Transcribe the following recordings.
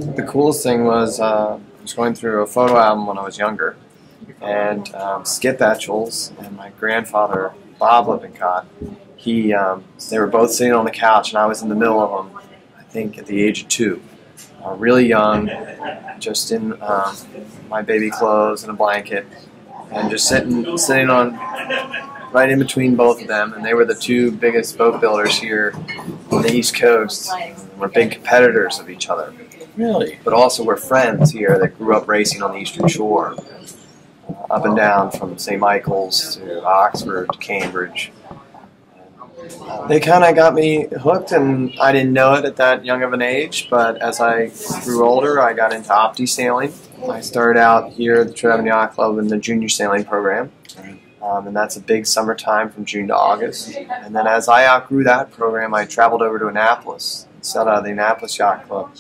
The coolest thing was I was going through a photo album when I was younger, and Skip Etchells and my grandfather, Bob Lippincott, they were both sitting on the couch, and I was in the middle of them, I think at the age of 2. Really young, just in my baby clothes and a blanket, and just sitting on right in between both of them, and they were the two biggest boat builders here on the East Coast. We're big competitors of each other. Really? But also we're friends here that grew up racing on the Eastern Shore, up and down from St. Michael's to Oxford to Cambridge. They kind of got me hooked, and I didn't know it at that young of an age, but as I grew older, I got into opti sailing. I started out here at the Traveling Yacht Club in the junior sailing program, and that's a big summertime from June to August. And then as I outgrew that program, I traveled over to Annapolis, set out of the Annapolis Yacht Club,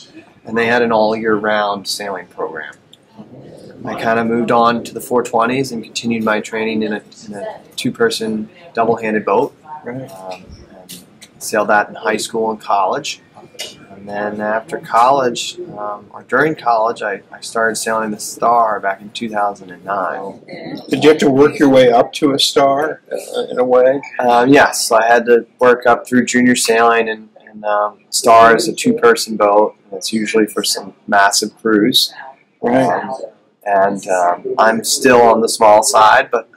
and they had an all-year-round sailing program. I kind of moved on to the 420s and continued my training in a two-person double-handed boat. Right. And sailed that in high school and college. And then after college, or during college, I started sailing the Star back in 2009. Did you have to work your way up to a Star in a way? Yes, I had to work up through junior sailing, and Star is a two-person boat. It's usually for some massive cruise. Right. I'm still on the small side, but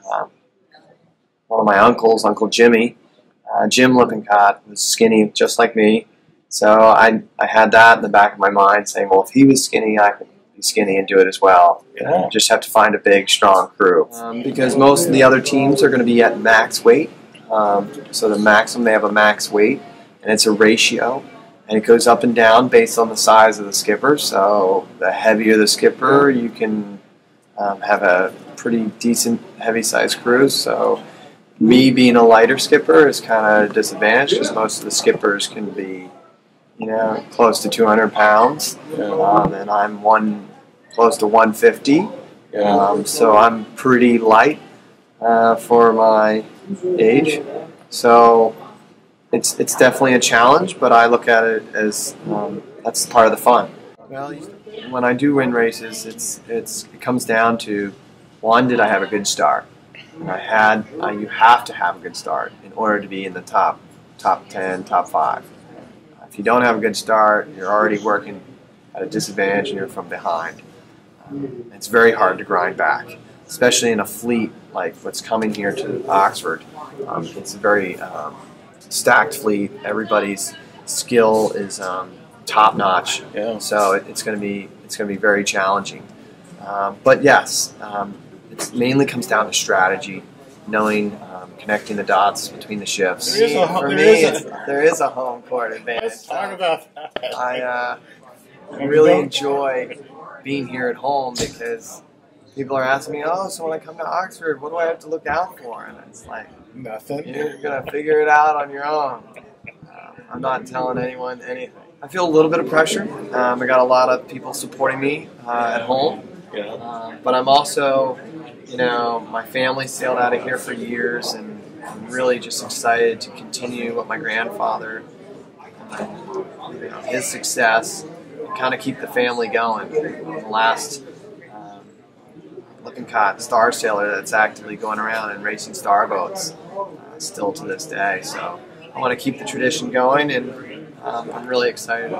one of my uncles, Uncle Jimmy, Jim Lippincott, was skinny just like me. So I had that in the back of my mind saying, well, if he was skinny, I could be skinny and do it as well. Yeah. Just have to find a big, strong crew. Because most of the other teams are going to be at max weight. So the maximum, they have a max weight, and it's a ratio. And it goes up and down based on the size of the skipper. So the heavier the skipper, you can have a pretty decent heavy-sized crew. So me being a lighter skipper is kind of a disadvantage because most of the skippers can be, close to 200 pounds, and I'm close to 150. So I'm pretty light for my age. So it's definitely a challenge, but I look at it as that's part of the fun. Well, when I do win races, it comes down to, one, did I have a good start? And you have to have a good start in order to be in the top 10, top 5. If you don't have a good start, you're already working at a disadvantage and you're from behind. It's very hard to grind back, especially in a fleet like what's coming here to Oxford. It's a very stacked fleet. Everybody's skill is top notch, so it's going to be very challenging. But yes. It mainly comes down to strategy, knowing, connecting the dots between the shifts. There is a home court advantage. Let's talk about that. I really enjoy being here at home because people are asking me, oh, so when I come to Oxford, what do I have to look out for? And it's like, nothing. You're going to figure it out on your own. I'm not telling anyone anything. I feel a little bit of pressure. I got a lot of people supporting me at home. But I'm also, my family sailed out of here for years, and I'm really just excited to continue what my grandfather, his success, and kind of keep the family going. The last Lippincott star sailor that's actively going around and racing star boats still to this day. So I want to keep the tradition going, and I'm really excited.